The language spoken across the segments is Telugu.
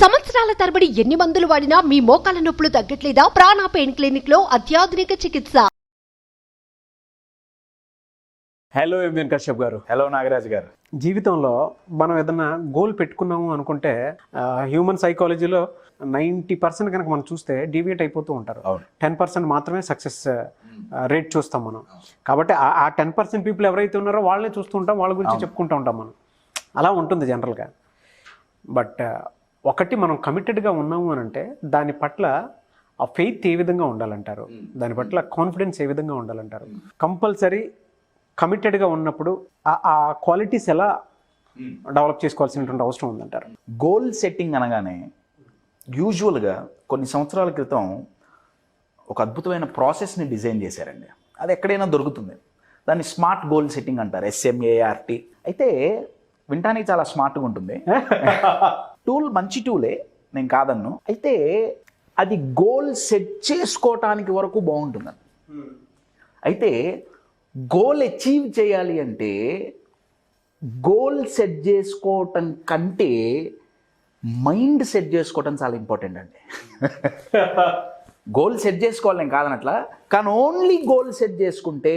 సంవత్సరాల తరబడి ఎన్ని మందులు వాడినా మీ మోకాల నొప్పులు తగ్గట్లేదా? ప్రాణ పెయిన్ క్లినిక్ లో అత్యాధునిక చికిత్స. హలో ఎంఎన్ కశ్యప్ గారు. హలో నాగరాజ్ గారు. జీవితంలో మనం ఏదన్నా గోల్ పెట్టుకున్నాము అనుకుంటే హ్యూమన్ సైకాలజీలో 90% కనుక మనం చూస్తే డీవియేట్ అయిపోతూ ఉంటారు. 10% మాత్రమే సక్సెస్ రేట్ చూస్తాం మనం. కాబట్టి ఆ 10% పీపుల్ ఎవరైతే ఉన్నారో వాళ్ళనే చూస్తూ ఉంటాం, వాళ్ళ గురించి చెప్పుకుంటూ ఉంటాం మనం. అలా ఉంటుంది జనరల్గా. బట్ ఒకటి మనం కమిటెడ్గా ఉన్నాము అని అంటే దాని పట్ల ఆ ఫెయిత్ ఏ విధంగా ఉండాలంటారు, దాని పట్ల కాన్ఫిడెన్స్ ఏ విధంగా ఉండాలంటారు? కంపల్సరీ కమిటెడ్గా ఉన్నప్పుడు ఆ క్వాలిటీస్ ఎలా డెవలప్ చేసుకోవాల్సినటువంటి అవసరం ఉందంటారు? గోల్ సెట్టింగ్ అనగానే యూజువల్గా కొన్ని సంవత్సరాల క్రితం ఒక అద్భుతమైన ప్రాసెస్ని డిజైన్ చేశారండి. అది ఎక్కడైనా దొరుకుతుంది. దాన్ని స్మార్ట్ గోల్ సెట్టింగ్ అంటారు, SMART. అయితే వినటానికి చాలా స్మార్ట్గా ఉంటుంది. టూల్ మంచి టూలే, నేను కాదన్ను. అయితే అది గోల్ సెట్ చేసుకోవటానికి వరకు బాగుంటుందండి. అయితే గోల్ అచీవ్ చేయాలి అంటే గోల్ సెట్ చేసుకోవటం కంటే మైండ్ సెట్ చేసుకోవటం చాలా ఇంపార్టెంట్ అండి. గోల్ సెట్ చేసుకోవాలి నేను కాదనట్లా, కానీ ఓన్లీ గోల్ సెట్ చేసుకుంటే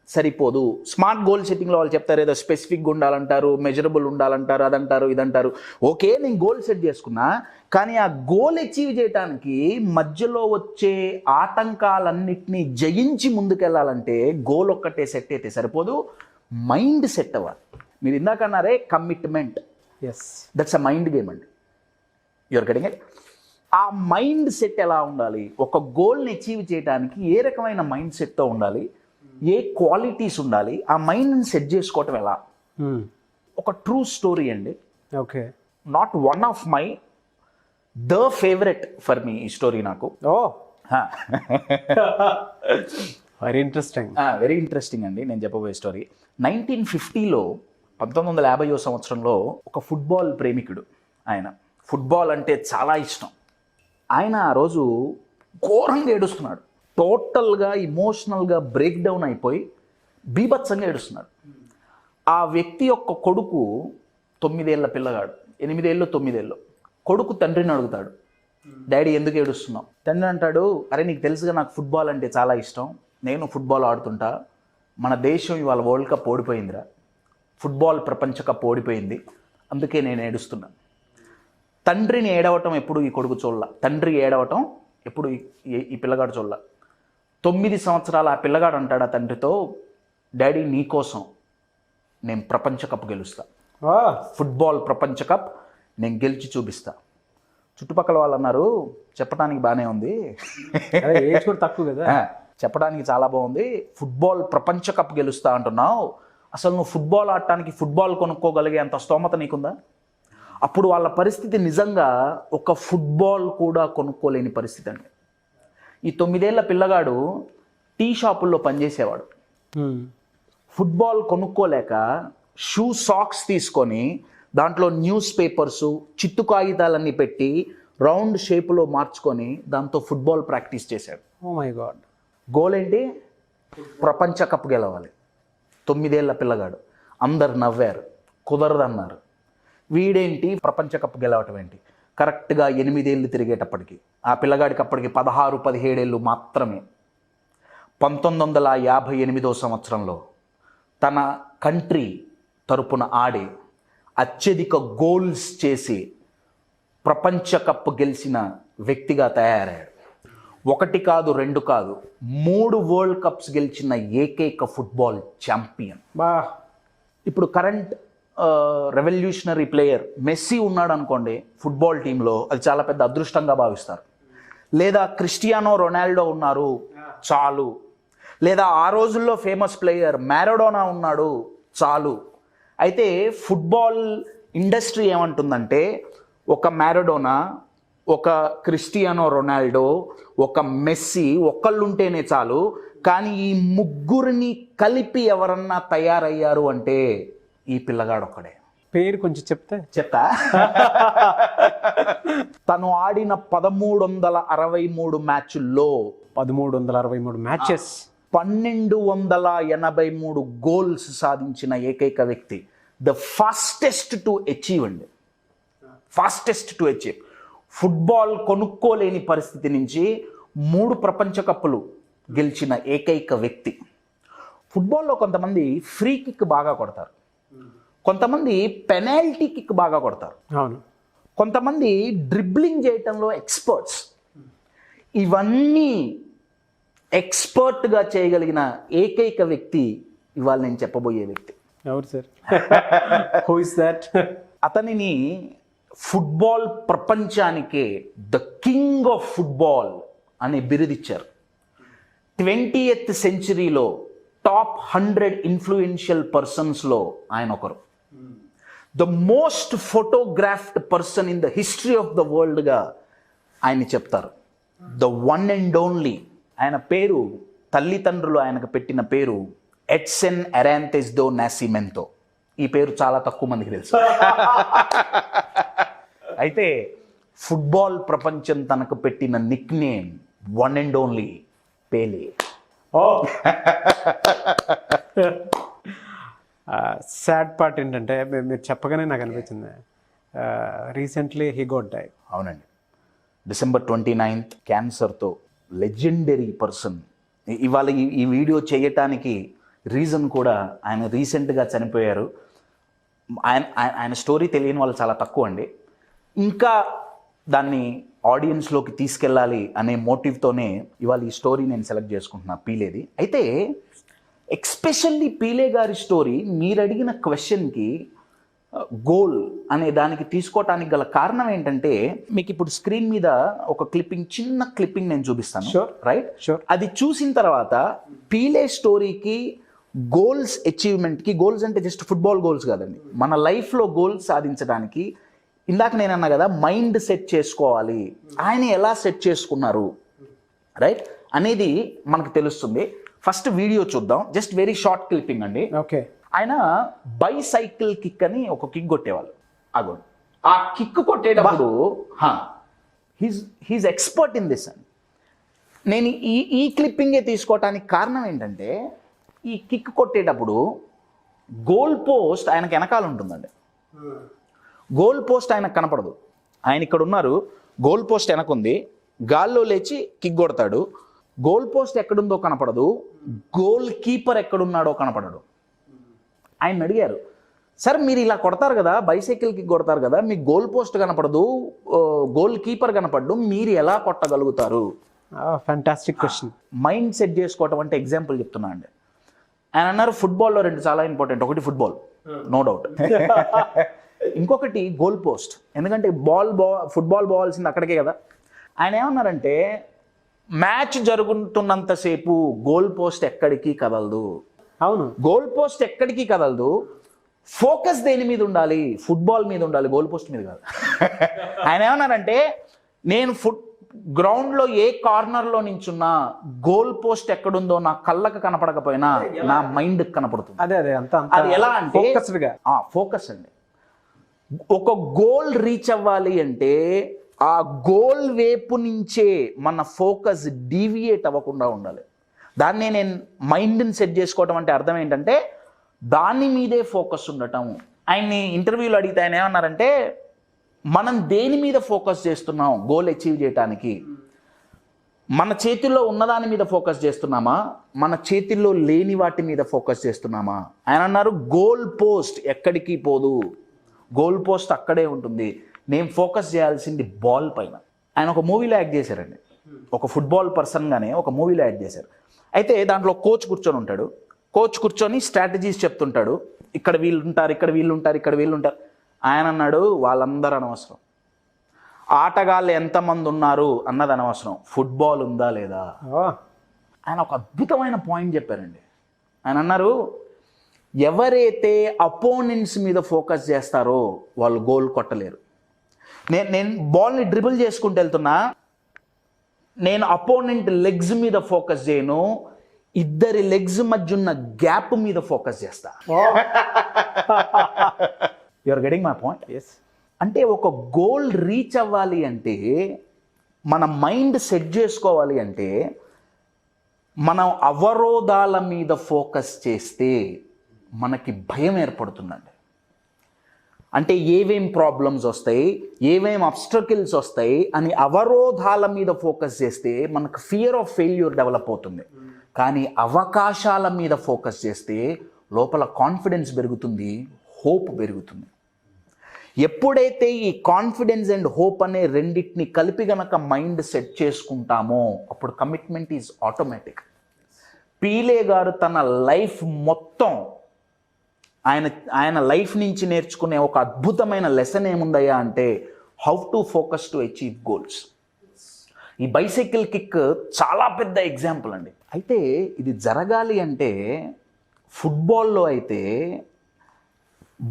సరిపోదు. స్మార్ట్ గోల్ సెట్టింగ్లో వాళ్ళు చెప్తారు ఏదో స్పెసిఫిక్గా ఉండాలంటారు, మెజరబుల్ ఉండాలంటారు, అదంటారు ఇదంటారు. ఓకే, నేను గోల్ సెట్ చేసుకున్నా, కానీ ఆ గోల్ అచీవ్ చేయడానికి మధ్యలో వచ్చే ఆటంకాలన్నిటినీ జయించి ముందుకెళ్ళాలంటే గోల్ ఒక్కటే సెట్ అయితే సరిపోదు, మైండ్ సెట్ అవ్వాలి. మీరు ఇందాక అన్నారే commitment, that's a mind game అండి. Your getting it? ఆ మైండ్ సెట్ ఎలా ఉండాలి, ఒక గోల్ని అచీవ్ చేయడానికి ఏ రకమైన మైండ్ సెట్తో ఉండాలి, ఏ క్వాలిటీస్ ఉండాలి, ఆ మైండ్ని సెట్ చేసుకోవటం ఎలా? ఒక ట్రూ స్టోరీ అండి. Okay, not one of my the favourite for me ఈ స్టోరీ నాకు. Very interesting. వెరీ ఇంట్రెస్టింగ్ అండి. నేను చెప్పబోయే స్టోరీ 1950లో 1950వ సంవత్సరంలో ఒక ఫుట్బాల్ ప్రేమికుడు, ఆయన ఫుట్బాల్ అంటే చాలా ఇష్టం. ఆయన ఆ రోజు ఘోరంగా ఏడుస్తున్నాడు. టోటల్గా ఇమోషనల్గా బ్రేక్ డౌన్ అయిపోయి బీభత్సంగా ఏడుస్తున్నాడు. ఆ వ్యక్తి యొక్క కొడుకు 9 ఏళ్ల పిల్లగాడు, 8 ఏళ్ళు 9 ఏళ్ళు. కొడుకు తండ్రిని అడుగుతాడు, డాడీ ఎందుకు ఏడుస్తున్నావు? తండ్రి అంటాడు, అరే నీకు తెలుసుగా నాకు ఫుట్బాల్ అంటే చాలా ఇష్టం, నేను ఫుట్బాల్ ఆడుతుంటా, మన దేశం ఇవాళ వరల్డ్ కప్ ఓడిపోయిందిరా, ఫుట్బాల్ ప్రపంచ కప్ ఓడిపోయింది, అందుకే నేను ఏడుస్తున్నాను. తండ్రిని ఏడవటం ఎప్పుడు ఈ కొడుకు చూడాల, తండ్రి ఏడవటం ఎప్పుడు ఈ పిల్లగాడు చూడాల. 9 సంవత్సరాల ఆ పిల్లగాడు అంటాడు ఆ తండ్రితో, డాడీ నీకోసం నేను ప్రపంచ కప్ గెలుస్తా, ఫుట్బాల్ ప్రపంచ కప్ నేను గెలిచి చూపిస్తా. చుట్టుపక్కల వాళ్ళు అన్నారు, చెప్పడానికి బాగానే ఉంది, ఏజ్ కూడా తక్కువ కదా, చెప్పడానికి చాలా బాగుంది, ఫుట్బాల్ ప్రపంచ కప్ గెలుస్తా అంటున్నావు, అసలు నువ్వు ఫుట్బాల్ ఆడటానికి ఫుట్బాల్ కొనుక్కోగలిగే అంత స్తోమత నీకుందా? అప్పుడు వాళ్ళ పరిస్థితి నిజంగా ఒక ఫుట్బాల్ కూడా కొనుక్కోలేని పరిస్థితి అండి. ఈ 9 ఏళ్ల పిల్లగాడు టీ షాపుల్లో పనిచేసేవాడు. ఫుట్బాల్ కొనుక్కోలేక షూ సాక్స్ తీసుకొని దాంట్లో న్యూస్ పేపర్సు చిట్టు కాగితాలన్నీ పెట్టి రౌండ్ షేపులో మార్చుకొని దాంతో ఫుట్బాల్ ప్రాక్టీస్ చేశాడు. Oh my God. గోల్ ఏంటి? ప్రపంచ కప్ గెలవాలి. 9 ఏళ్ల పిల్లగాడు. అందరు నవ్వారు, కుదరదన్నారు. వీడేంటి ప్రపంచ కప్ గెలవటం ఏంటి? కరెక్ట్గా 8 ఏళ్ళు తిరిగేటప్పటికి ఆ పిల్లగాడికి అప్పటికి 16-17 ఏళ్ళు మాత్రమే. 1958వ సంవత్సరంలో తన కంట్రీ తరపున ఆడి అత్యధిక గోల్స్ చేసి ప్రపంచ కప్ గెలిచిన వ్యక్తిగా తయారయ్యాడు. 1 కాదు 2 కాదు 3 వరల్డ్ కప్స్ గెలిచిన ఏకైక ఫుట్బాల్ ఛాంపియన్. ఇప్పుడు కరెంట్ రెవల్యూషనరీ ప్లేయర్ మెస్సీ ఉన్నాడు అనుకోండి ఫుట్బాల్ టీంలో, అది చాలా పెద్ద అదృష్టంగా భావిస్తారు. లేదా క్రిస్టియానో రొనాల్డో ఉన్నారు చాలు, లేదా ఆ రోజుల్లో ఫేమస్ ప్లేయర్ మ్యారడోనా ఉన్నాడు చాలు. అయితే ఫుట్బాల్ ఇండస్ట్రీ ఏమంటుందంటే ఒక మ్యారడోనా, ఒక క్రిస్టియానో రొనాల్డో, ఒక మెస్సీ ఒక్కళ్ళుంటేనే చాలు, కానీ ఈ ముగ్గురిని కలిపి ఎవరన్నా తయారయ్యారు అంటే ఈ పిల్లగాడు ఒక్కడే. పేరు కొంచెం చెప్తా. తను ఆడిన 1363 మ్యాచ్ల్లో 1363 మ్యాచెస్ 1283 గోల్స్ సాధించిన ఏకైక వ్యక్తి. ద ఫాస్టెస్ట్ టు అచీవ్ అండి, ఫాస్టెస్ట్ టు అచీవ్. ఫుట్బాల్ కొనుక్కోలేని పరిస్థితి నుంచి 3 ప్రపంచ కప్పులు గెలిచిన ఏకైక వ్యక్తి. ఫుట్బాల్లో కొంతమంది ఫ్రీ కిక్ బాగా కొడతారు, కొంతమంది పెనాల్టీ కిక్ బాగా కొడతారు, అవును, కొంతమంది డ్రిబ్లింగ్ చేయటంలో ఎక్స్పర్ట్స్. ఇవన్నీ ఎక్స్పర్ట్గా చేయగలిగిన ఏకైక వ్యక్తి ఇవాళ నేను చెప్పబోయే వ్యక్తి. ఎవరు సార్? Who is that? అతనిని ఫుట్బాల్ ప్రపంచానికే ద కింగ్ ఆఫ్ ఫుట్బాల్ అనే బిరుదిచ్చారు. 20th సెంచరీలో టాప్ 100 ఇన్ఫ్లుయెన్షియల్ పర్సన్స్లో ఆయన ఒకరు. The most photographed person in the history of the వరల్డ్గా ఆయన చెప్తారు. The one and only. ఆయన పేరు, తల్లిదండ్రులు ఆయనకు పెట్టిన పేరు ఎడ్సన్ అరాంతెస్ దో నాసిమెంతో. ఈ పేరు చాలా తక్కువ మందికి తెలుసు. అయితే ఫుట్బాల్ ప్రపంచం తనకు పెట్టిన nickname one and only Pele. Sad part ఏంటంటే మీరు చెప్పగానే నాకు అనిపించింది, రీసెంట్లీ హీ గోట్ డై. అవునండి, December 29th క్యాన్సర్తో లెజెండరీ పర్సన్. ఇవాళ ఈ వీడియో చేయటానికి రీజన్ కూడా ఆయన రీసెంట్గా చనిపోయారు. ఆయన స్టోరీ తెలియని వాళ్ళు చాలా తక్కువ అండి. ఇంకా దాన్ని ఆడియన్స్లోకి తీసుకెళ్ళాలి అనే మోటివ్తోనే ఇవాళ ఈ స్టోరీ నేను సెలెక్ట్ చేసుకుంటున్నా, పీలేది. అయితే ఎక్స్పెషల్లీ పీలే గారి స్టోరీ మీరు అడిగిన క్వశ్చన్కి గోల్ అనే దానికి తీసుకోవటానికి గల కారణం ఏంటంటే, మీకు ఇప్పుడు స్క్రీన్ మీద ఒక చిన్న క్లిప్పింగ్ నేను చూపిస్తాను. రైట్? అది చూసిన తర్వాత పీలే స్టోరీకి, గోల్స్ అచీవ్మెంట్కి, గోల్స్ అంటే జస్ట్ ఫుట్బాల్ గోల్స్ కాదండి, మన లైఫ్లో గోల్స్ సాధించడానికి ఇందాక నేను అన్నా కదా మైండ్ సెట్ చేసుకోవాలి, ఆయన ఎలా సెట్ చేసుకున్నారు రైట్ అనేది మనకు తెలుస్తుంది. ఫస్ట్ వీడియో చూద్దాం, జస్ట్ వెరీ షార్ట్ క్లిప్పింగ్ అండి. ఓకే. ఆయన బైసైకిల్ కిక్ అని ఒక కిక్ కొట్టేవాళ్ళు. అగోండి, ఆ కిక్ కొట్టేటప్పుడు హీజ్ ఎక్స్పర్ట్ ఇన్ దిస్ అండి. నేను ఈ క్లిప్పింగే తీసుకోవటానికి కారణం ఏంటంటే, ఈ కిక్ కొట్టేటప్పుడు గోల్ పోస్ట్ ఆయనకు వెనకాల ఉంటుందండి. గోల్ పోస్ట్ ఆయనకు కనపడదు. ఆయన ఇక్కడ ఉన్నారు, గోల్ పోస్ట్ వెనకుంది, గాల్లో లేచి కిక్ కొడతాడు. గోల్ పోస్ట్ ఎక్కడుందో కనపడదు, గోల్ కీపర్ ఎక్కడున్నాడో కనపడడు. ఆయన అడిగారు, సార్ మీరు ఇలా కొడతారు కదా, బైసైకిల్ కిక్ కొడతారు కదా, మీకు గోల్ పోస్ట్ కనపడదు, గోల్ కీపర్ కనపడదు, మీరు ఎలా కొట్టగలుగుతారు? Fantastic question. మైండ్ సెట్ చేసుకోవటం అంటే ఎగ్జాంపుల్ చెప్తున్నా అండి. ఆయన అన్నారు ఫుట్బాల్లో 2 చాలా ఇంపార్టెంట్, ఒకటి ఫుట్బాల్ నో డౌట్, ఇంకొకటి గోల్ పోస్ట్. ఎందుకంటే ఫుట్బాల్ బాల్సింది అక్కడికే కదా. ఆయన ఏమన్నారంటే, మ్యాచ్ జరుగుతున్నంతసేపు గోల్ పోస్ట్ ఎక్కడికి కదలదు. అవును, గోల్ పోస్ట్ ఎక్కడికి కదలదు. ఫోకస్ దేని మీద ఉండాలి? ఫుట్బాల్ మీద ఉండాలి, గోల్ పోస్ట్ మీద కాదు. ఆయన ఏమన్నారంటే, నేను గ్రౌండ్లో ఏ కార్నర్లో నించున్నా గోల్ పోస్ట్ ఎక్కడుందో నా కళ్ళకు కనపడకపోయినా నా మైండ్ కనపడుతుంది. అది ఎలా అంటే ఫోకస్ అండి. ఒక గోల్ రీచ్ అవ్వాలి అంటే ఆ గోల్ వైపు నుంచే మన ఫోకస్ డీవియేట్ అవ్వకుండా ఉండాలి. దాన్ని నేను మైండ్ని సెట్ చేసుకోవటం అంటే అర్థం ఏంటంటే, దాని మీదే ఫోకస్ ఉండటం. ఆయన్ని ఇంటర్వ్యూలో అడిగితే ఆయన ఏమన్నారంటే, మనం దేని మీద ఫోకస్ చేస్తున్నాం గోల్ అచీవ్ చేయడానికి? మన చేతిలో ఉన్నదాని మీద ఫోకస్ చేస్తున్నామా, మన చేతిలో లేని వాటి మీద ఫోకస్ చేస్తున్నామా? ఆయన అన్నారు, గోల్ పోస్ట్ ఎక్కడికి పోదు, గోల్ పోస్ట్ అక్కడే ఉంటుంది, నేను ఫోకస్ చేయాల్సింది బాల్ పైన. ఆయన ఒక మూవీలో యాక్ట్ చేశారండి, ఒక ఫుట్బాల్ పర్సన్గానే ఒక మూవీలో యాక్ట్ చేశారు. అయితే దాంట్లో కోచ్ కూర్చొని ఉంటాడు, కోచ్ కూర్చొని స్ట్రాటజీస్ చెప్తుంటాడు, ఇక్కడ వీళ్ళు ఉంటారు, ఇక్కడ వీళ్ళు ఉంటారు, ఇక్కడ వీళ్ళు ఉంటారు. ఆయన అన్నాడు, వాళ్ళందరూ అనవసరం, ఆటగాళ్ళు ఎంతమంది ఉన్నారు అన్నది అనవసరం, ఫుట్బాల్ ఉందా లేదా. ఆయన ఒక అద్భుతమైన పాయింట్ చెప్పారండి. ఆయన అన్నారు, ఎవరైతే అపోనెంట్స్ మీద ఫోకస్ చేస్తారో వాళ్ళు గోల్ కొట్టలేరు. నేను బాల్ని డ్రిబుల్ చేసుకుంటూ వెళ్తున్నా, నేను అపోనెంట్ లెగ్స్ మీద ఫోకస్ చేయను, ఇద్దరి లెగ్స్ మధ్య ఉన్న గ్యాప్ మీద ఫోకస్ చేస్తా. You are getting my point? Yes. అంటే ఒక గోల్ రీచ్ అవ్వాలి అంటే, మన మైండ్ సెట్ చేసుకోవాలి అంటే, మనం అవరోధాల మీద ఫోకస్ చేస్తే మనకి భయం ఏర్పడుతుందండి. అంటే ఏవేం ప్రాబ్లమ్స్ వస్తాయి, ఏవేం అబ్స్ట్రకిల్స్ వస్తాయి అని అవరోధాల మీద ఫోకస్ చేస్తే మనకు ఫియర్ ఆఫ్ ఫెయిల్యూర్ డెవలప్ అవుతుంది. కానీ అవకాశాల మీద ఫోకస్ చేస్తే లోపల కాన్ఫిడెన్స్ పెరుగుతుంది, హోప్ పెరుగుతుంది. ఎప్పుడైతే ఈ కాన్ఫిడెన్స్ అండ్ హోప్ అనే రెండింటిని కలిపి గనక మైండ్ సెట్ చేసుకుంటామో అప్పుడు కమిట్మెంట్ ఈజ్ ఆటోమేటిక్. పీలే గారు తన లైఫ్ మొత్తం ఆయన లైఫ్ నుంచి నేర్చుకునే ఒక అద్భుతమైన లెసన్ ఏముందయ్యా అంటే how to focus to achieve goals. ఈ బైసైకిల్ కిక్ చాలా పెద్ద ఎగ్జాంపుల్ అండి. అయితే ఇది జరగాలి అంటే ఫుట్బాల్లో అయితే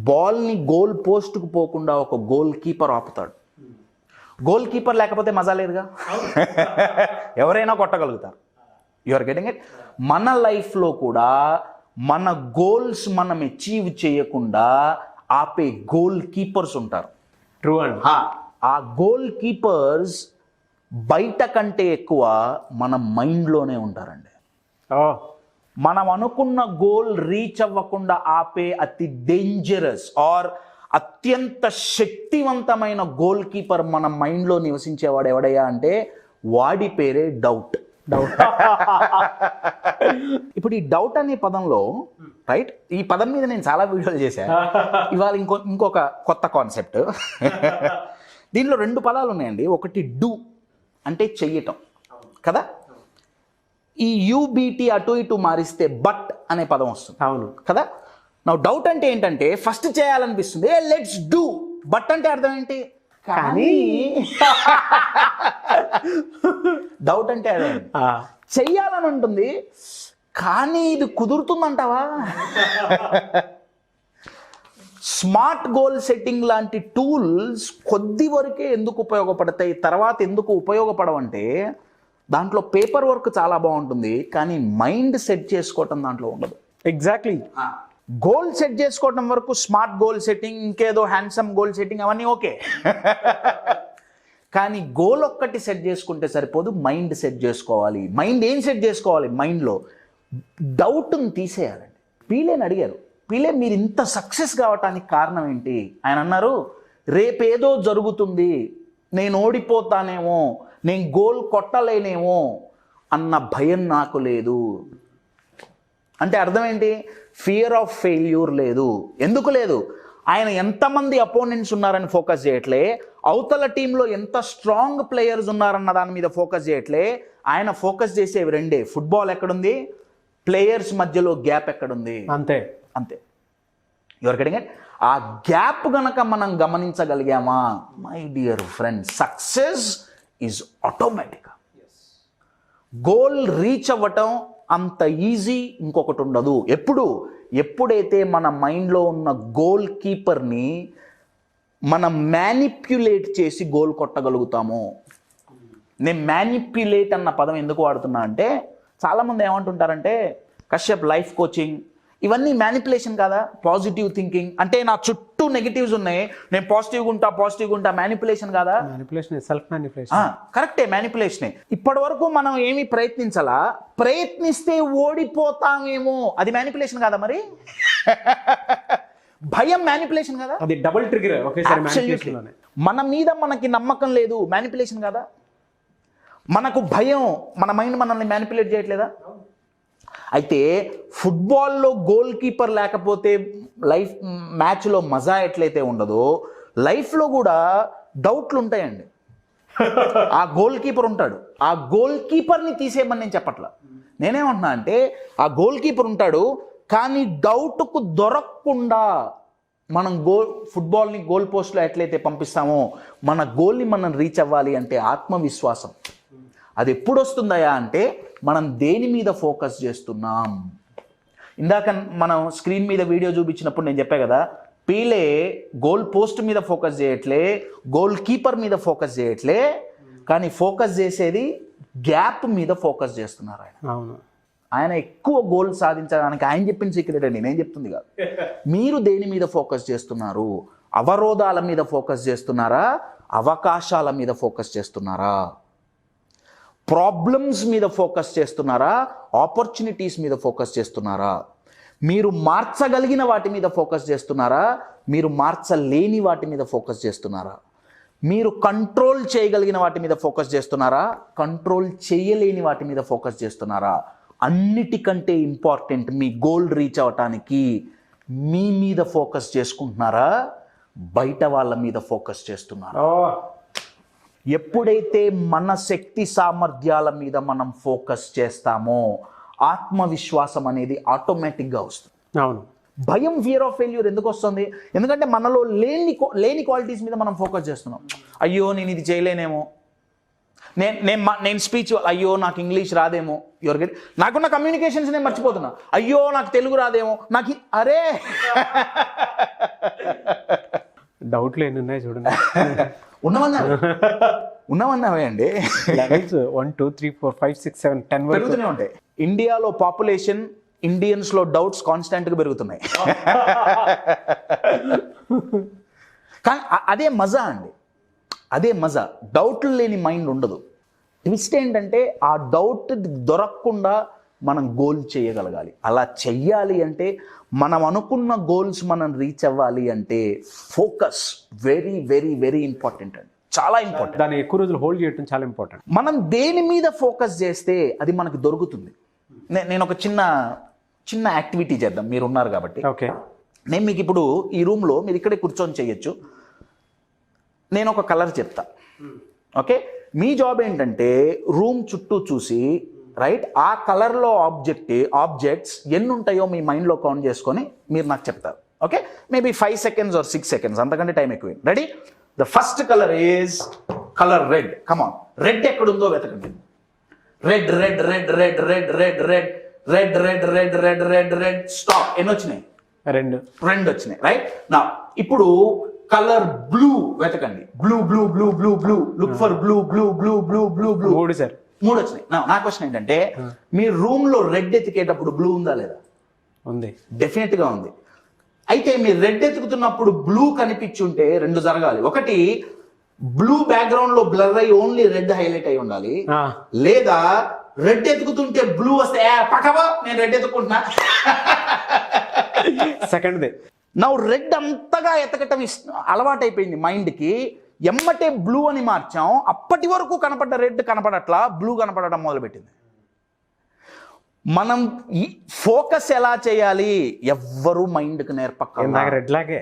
బాల్ని గోల్ పోస్ట్కు పోకుండా ఒక గోల్ కీపర్ ఆపుతాడు. గోల్ కీపర్ లేకపోతే మజా లేదుగా, ఎవరైనా కొట్టగలుగుతారు. You are getting it. మన లైఫ్లో కూడా మన గోల్స్ మనం అచీవ్ చేయకుండా ఆపే గోల్ కీపర్స్ ఉంటారు. ట్రూ అండి. ఆ గోల్ కీపర్స్ బయట కంటే ఎక్కువ మన మైండ్లోనే ఉంటారండి. మనం అనుకున్న గోల్ రీచ్ అవ్వకుండా ఆపే అతి డేంజరస్ ఆర్ అత్యంత శక్తివంతమైన గోల్ కీపర్ మన మైండ్లో నివసించేవాడు ఎవడయ్యా అంటే వాడి పేరే డౌట్. ఇప్పుడు ఈ డౌట్ అనే పదంలో రైట్, ఈ పదం మీద నేను చాలా వీడియోలు చేశాను. ఇవాళ ఇంకొక కొత్త కాన్సెప్ట్. దీనిలో 2 పదాలు ఉన్నాయండి. ఒకటి డూ అంటే చెయ్యటం కదా, ఈ యూబీటీ అటు ఇటు మారిస్తే బట్ అనే పదం వస్తుంది. అవును కదా. నా డౌట్ అంటే ఏంటంటే ఫస్ట్ చేయాలనిపిస్తుంది, లెట్స్ డూ. బట్ అంటే అర్థం ఏంటి? కానీ డౌట్ అంటే అదే చెయ్యాలని ఉంటుంది, కానీ ఇది కుదురుతుందంటావా? స్మార్ట్ గోల్ సెట్టింగ్ లాంటి టూల్స్ కొద్ది వరకే ఎందుకు ఉపయోగపడతాయి, తర్వాత ఎందుకు ఉపయోగపడవంటే దాంట్లో పేపర్ వర్క్ చాలా బాగుంటుంది, కానీ మైండ్ సెట్ చేసుకోవటం దాంట్లో ఉండదు. ఎగ్జాక్ట్లీ. గోల్ సెట్ చేసుకోవటం వరకు స్మార్ట్ గోల్ సెట్టింగ్, ఇంకేదో హ్యాండ్సమ్ గోల్ సెట్టింగ్ అవన్నీ ఓకే. కానీ గోల్ ఒక్కటి సెట్ చేసుకుంటే సరిపోదు, మైండ్ సెట్ చేసుకోవాలి. మైండ్ ఏం సెట్ చేసుకోవాలి? మైండ్లో డౌట్ని తీసేయాలండి. పీలేని అడిగారు, పీలే మీరు ఇంత సక్సెస్ కావటానికి కారణం ఏంటి? ఆయన అన్నారు, రేపేదో జరుగుతుంది, నేను ఓడిపోతానేమో, నేను గోల్ కొట్టలేనేమో అన్న భయం నాకు లేదు. అంటే అర్థం ఏంటి? ఫియర్ ఆఫ్ ఫెయిల్యూర్ లేదు. ఎందుకు లేదు? ఆయన ఎంతమంది అపోనెంట్స్ ఉన్నారని ఫోకస్ చేయట్లే, అవతల టీంలో ఎంత స్ట్రాంగ్ ప్లేయర్స్ ఉన్నారన్న దాని మీద ఫోకస్ చేయట్లే. ఆయన ఫోకస్ చేసేవి 2. ఫుట్బాల్ ఎక్కడుంది, ప్లేయర్స్ మధ్యలో గ్యాప్ ఎక్కడుంది, అంతే అంతే. Your getting it. ఆ గ్యాప్ గనక మనం గమనించగలిగామా my dear friend, success is automatic. Goal reach అవ్వటం అంత ఈజీ ఇంకొకటి ఉండదు. ఎప్పుడైతే మన మైండ్లో ఉన్న గోల్ కీపర్ని మనం మ్యానిప్యులేట్ చేసి గోల్ కొట్టగలుగుతామో. నేను మ్యానిప్యులేట్ అన్న పదం ఎందుకు వాడుతున్నా అంటే చాలామంది ఏమంటుంటారంటే కశ్యప్ లైఫ్ కోచింగ్ ఇవన్నీ మ్యానిపులేషన్ కాదా? పాజిటివ్ థింకింగ్ అంటే నా చుట్టూ నెగిటివ్స్ ఉన్నాయి, నేను పాజిటివ్గా ఉంటా, మ్యానిపులేషన్ కాదా? Manipulation, self manipulation. కరెక్టే, మ్యానిపులేషనే. ఇప్పటి వరకు మనం ఏమి ప్రయత్నించాలా, ప్రయత్నిస్తే ఓడిపోతామేమో, అది మ్యానిపులేషన్ కాదా? మరి భయం మ్యానిపులేషన్ కదా, అది డబుల్ ట్రిగర్. ఒకేసారి మన మీద మనకి నమ్మకం లేదు, మ్యానిపులేషన్ కాదా? మనకు భయం, మన మైండ్ మనల్ని మ్యానిపులేట్ చేయట్లేదా? అయితే ఫుట్బాల్లో గోల్ కీపర్ లేకపోతే లైఫ్ మ్యాచ్లో మజా ఎట్లయితే ఉండదో లైఫ్లో కూడా డౌట్లు ఉంటాయండి. ఆ గోల్ కీపర్ ఉంటాడు, ఆ గోల్ కీపర్ని తీసేయమని నేను చెప్పట్లా. నేనేమంటున్నా అంటే ఆ గోల్ కీపర్ ఉంటాడు, కానీ డౌట్కు దొరకకుండా మనం ఫుట్బాల్ని గోల్ పోస్ట్లో ఎట్లయితే పంపిస్తామో మన గోల్ని మనం రీచ్ అవ్వాలి అంటే ఆత్మవిశ్వాసం. అది ఎప్పుడు వస్తుందయా అంటే మనం దేని మీద ఫోకస్ చేస్తున్నాం. ఇందాక మనం స్క్రీన్ మీద వీడియో చూపించినప్పుడు నేను చెప్పా కదా, పీలే గోల్ పోస్ట్ మీద ఫోకస్ చేయట్లే, గోల్ కీపర్ మీద ఫోకస్ చేయట్లే, కానీ ఫోకస్ చేసేది గ్యాప్ మీద ఫోకస్ చేస్తున్నారు ఆయన. అవును, ఆయన ఎక్కువ గోల్ సాధించడానికి ఆయన చెప్పిన సీక్రెట్ అండి, నేను చెప్తుంది కాదు. మీరు దేని మీద ఫోకస్ చేస్తున్నారు? అవరోధాల మీద ఫోకస్ చేస్తున్నారా, అవకాశాల మీద ఫోకస్ చేస్తున్నారా, ప్రాబ్లమ్స్ మీద ఫోకస్ చేస్తున్నారా, ఆపర్చునిటీస్ మీద ఫోకస్ చేస్తున్నారా? మీరు మార్చగలిగిన వాటి మీద ఫోకస్ చేస్తున్నారా, మీరు మార్చలేని వాటి మీద ఫోకస్ చేస్తున్నారా? మీరు కంట్రోల్ చేయగలిగిన వాటి మీద ఫోకస్ చేస్తున్నారా, కంట్రోల్ చేయలేని వాటి మీద ఫోకస్ చేస్తున్నారా? అన్నిటికంటే ఇంపార్టెంట్, మీ గోల్ రీచ్ అవ్వటానికి మీ మీద ఫోకస్ చేసుకుంటున్నారా, బయట వాళ్ళ మీద ఫోకస్ చేస్తున్నారా? ఎప్పుడైతే మన శక్తి సామర్థ్యాల మీద మనం ఫోకస్ చేస్తామో ఆత్మవిశ్వాసం అనేది ఆటోమేటిక్గా వస్తుంది. అవును. భయం, ఫియర్ ఆఫ్ ఫెయిల్యూర్ ఎందుకు వస్తుంది? ఎందుకంటే మనలో లేని క్వాలిటీస్ మీద మనం ఫోకస్ చేస్తున్నాం. అయ్యో నేను ఇది చేయలేనేమో, నేను స్పీచ్, అయ్యో నాకు ఇంగ్లీష్ రాదేమో, నాకున్న కమ్యూనికేషన్స్ నేను మర్చిపోతున్నా, అయ్యో నాకు తెలుగు రాదేమో, నాకు అరే డౌట్లు ఎన్ని ఉన్నాయి చూడండి. ఉన్నవన్నావే అండి. 1 2 3 4 5 6 7 10 పెరుగుతూనే ఉంటాయి. ఇండియాలో పాపులేషన్, ఇండియన్స్ లో డౌట్స్ కాన్స్టెంట్గా పెరుగుతున్నాయి. కానీ అదే మజా అండి, అదే మజా. డౌట్లు లేని మైండ్ ఉండదు. ట్విస్ట్ ఏంటంటే ఆ డౌట్ దొరకకుండా మనం గోల్ చేయగలగాలి. అలా చెయ్యాలి అంటే, మనం అనుకున్న గోల్స్ మనం రీచ్ అవ్వాలి అంటే focus very very very important అండి, చాలా ఇంపార్టెంట్. దాన్ని ఎక్కువ రోజులు హోల్డ్ చేయడం చాలా ఇంపార్టెంట్. మనం దేని మీద ఫోకస్ చేస్తే అది మనకు దొరుకుతుంది. నేను ఒక చిన్న యాక్టివిటీ చేద్దాం, మీరు ఉన్నారు కాబట్టి. ఓకే. నేను మీకు ఇప్పుడు ఈ రూమ్లో మీరు ఇక్కడే కూర్చొని చేయొచ్చు. నేను ఒక కలర్ చెప్తా, ఓకే? మీ జాబ్ ఏంటంటే రూమ్ చుట్టూ చూసి, రైట్, ఆ కలర్లో ఆబ్జెక్ట్స్ ఎన్ని ఉంటాయో మీ మైండ్లో కౌంట్ చేసుకొని మీరు నాకు చెప్తారు. Okay, maybe 5 seconds or 6 seconds, అంతకంటే టైం ఎక్కువ. Ready? The first colour is colour red. Come on, red ఎక్కడుందో వెతకండి. Red red red red red red red red red red red red red stop. ఎన్ని వచ్చినాయి? 2 వచ్చినాయి, రైట్? నా ఇప్పుడు కలర్ బ్లూ వెతకండి. Blue blue blue blue blue, look for blue blue blue blue blue blue. 3 వచ్చినాయి. నా క్వశ్చన్ ఏంటంటే, మీ రూమ్ లో రెడ్ ఎతికేటప్పుడు బ్లూ ఉందా లేదా? ఉంది, డెఫినెట్ గా ఉంది. అయితే మీరు రెడ్ ఎతుకుతున్నప్పుడు బ్లూ కనిపించుంటే 2 జరగాలి. ఒకటి, బ్లూ బ్యాక్గ్రౌండ్ లో బ్లర్ అయ్యి ఓన్లీ రెడ్ హైలైట్ అయి ఉండాలి. లేదా రెడ్ ఎతుకుతుంటే బ్లూ వస్తే పక్కవా నేను రెడ్ ఎత్తుకుంటున్నా. సెకండ్ నా రెడ్ అంతగా ఎతకటం అలవాటైపోయింది మైండ్కి. ఎమ్మటే బ్లూ అని మార్చాం, అప్పటి వరకు కనపడ్డ రెడ్ కనపడట్లా, బ్లూ కనపడటం మొదలుపెట్టింది. మనం ఈ ఫోకస్ ఎలా చేయాలి ఎవ్వరు మైండ్కి నేర్పక్కర్లా. రెడ్ లాగే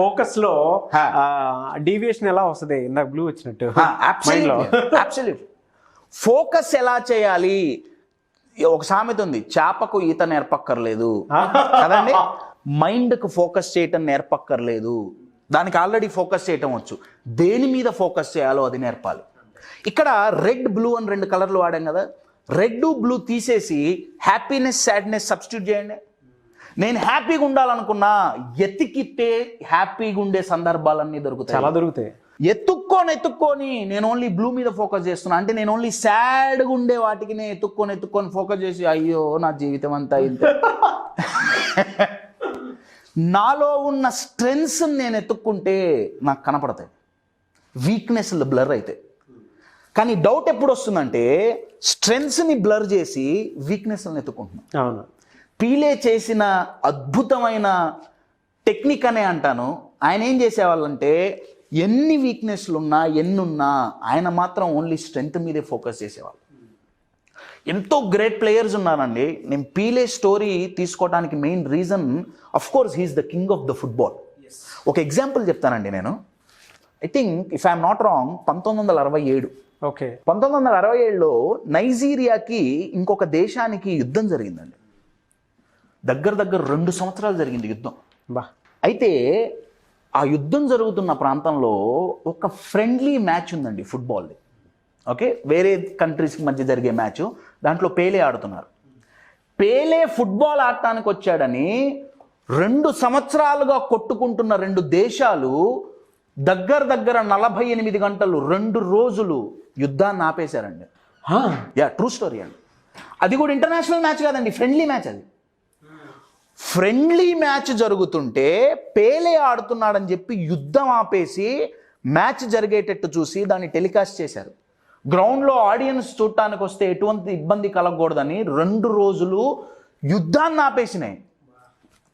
ఫోకస్ లో డీవియేషన్ ఎలా వస్తుంది ఇందాక బ్లూ వచ్చినట్టు. ఫోకస్ ఎలా చేయాలి? ఒక సామెత ఉంది, చేపకు ఈత నేర్పక్కర్లేదు కదండి, మైండ్కు ఫోకస్ చేయటం నేర్పక్కర్లేదు. దానికి ఆల్రెడీ ఫోకస్ చేయటం వచ్చు. దేని మీద ఫోకస్ చేయాలో అది నేర్పాలి. ఇక్కడ రెడ్ బ్లూ అని 2 కలర్లు వాడాం కదా, రెడ్ బ్లూ తీసేసి హ్యాపీనెస్ సాడ్నెస్ సబ్స్టిట్యూట్ చేయండి. నేను హ్యాపీగా ఉండాలనుకున్నా, ఎతికితే హ్యాపీగా ఉండే సందర్భాలన్నీ దొరుకుతాయి, చాలా దొరుకుతాయి. ఎత్తుక్కొని నేను ఓన్లీ బ్లూ మీద ఫోకస్ చేస్తున్నా అంటే, నేను ఓన్లీ సాడ్గా ఉండే వాటికి నేను ఎత్తుక్కొని ఫోకస్ చేసి అయ్యో నా జీవితం అంతా ఇంత. నాలో ఉన్న స్ట్రెంగ్స్ నేను ఎత్తుక్కుంటే నాకు కనపడతాయి, వీక్నెస్ బ్లర్ అయితే. కానీ డౌట్ ఎప్పుడు వస్తుందంటే, స్ట్రెంగ్స్ని బ్లర్ చేసి వీక్నెస్ని ఎత్తుకుంటున్నాను. అవును, పీలే చేసిన అద్భుతమైన టెక్నిక్ అనే అంటాను. ఆయన ఏం చేసేవాళ్ళంటే, ఎన్ని వీక్నెస్లు ఉన్నా ఎన్నున్నా ఆయన మాత్రం ఓన్లీ స్ట్రెంగ్త్ మీదే ఫోకస్ చేసేవాళ్ళు. ఎంతో గ్రేట్ ప్లేయర్స్ ఉన్నారండి. నేను పీలే స్టోరీ తీసుకోవడానికి main reason, of course he is the king of the football. ఒక ఎగ్జాంపుల్ చెప్తానండి నేను. I think if I'm not wrong 1967. Okay, 1967లో నైజీరియాకి ఇంకొక దేశానికి యుద్ధం జరిగిందండి. దగ్గర 2 సంవత్సరాలు జరిగింది యుద్ధం. అయితే ఆ యుద్ధం జరుగుతున్న ప్రాంతంలో ఒక ఫ్రెండ్లీ మ్యాచ్ ఉందండి ఫుట్బాల్ది. ఓకే, వేరే కంట్రీస్కి మధ్య జరిగే మ్యాచ్. దాంట్లో పేలే ఆడుతున్నారు. పేలే ఫుట్బాల్ ఆడటానికి వచ్చాడని 2 సంవత్సరాలుగా కొట్టుకుంటున్న 2 దేశాలు దగ్గర 48 గంటలు 2 రోజులు యుద్ధాన్ని ఆపేశారండి. యా, ట్రూ స్టోరీ అండి. అది కూడా ఇంటర్నేషనల్ మ్యాచ్ కాదండి, ఫ్రెండ్లీ మ్యాచ్. అది ఫ్రెండ్లీ మ్యాచ్ జరుగుతుంటే పేలే ఆడుతున్నాడని చెప్పి యుద్ధం ఆపేసి మ్యాచ్ జరిగేటట్టు చూసి దాన్ని టెలికాస్ట్ చేశారు. గ్రౌండ్లో ఆడియన్స్ చూడటానికి వస్తే ఎటువంటి ఇబ్బంది కలగకూడదని 2 రోజులు యుద్ధాన్ని ఆపేసినాయి.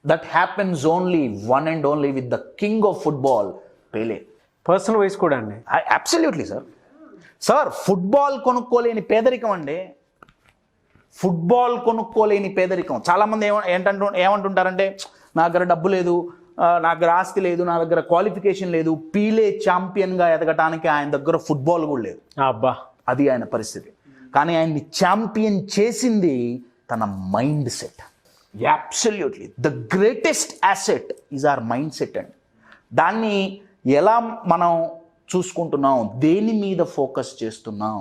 That happens only one and only with the king of football, Pele. Personal wise కూడా అండి. అబ్సల్యూట్లీ సార్ ఫుట్బాల్ కొనుక్కోలేని పేదరికం అండి. ఫుట్బాల్ కొనుక్కోలేని పేదరికం. చాలామంది ఏమంటుంటారంటే నా దగ్గర డబ్బు లేదు, నా దగ్గర ఆస్తి లేదు, నా దగ్గర క్వాలిఫికేషన్ లేదు. పీలే ఛాంపియన్గా ఎదగటానికి ఆయన దగ్గర ఫుట్బాల్ కూడా లేదు. అబ్బా, అది ఆయన పరిస్థితి. కానీ ఆయన్ని ఛాంపియన్ చేసింది తన mind set. Absolutely the greatest asset is our mind set అండి. దాన్ని ఎలా మనం చూసుకుంటున్నాం, దేని మీద ఫోకస్ చేస్తున్నాం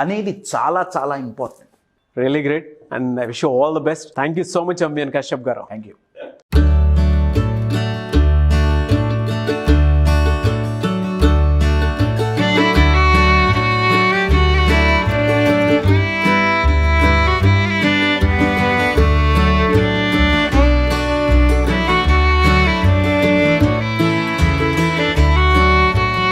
అనేది చాలా చాలా important. Really great and I wish you all the best. Thank you so much అంబియన్ కశ్యప్ గారు. Thank you.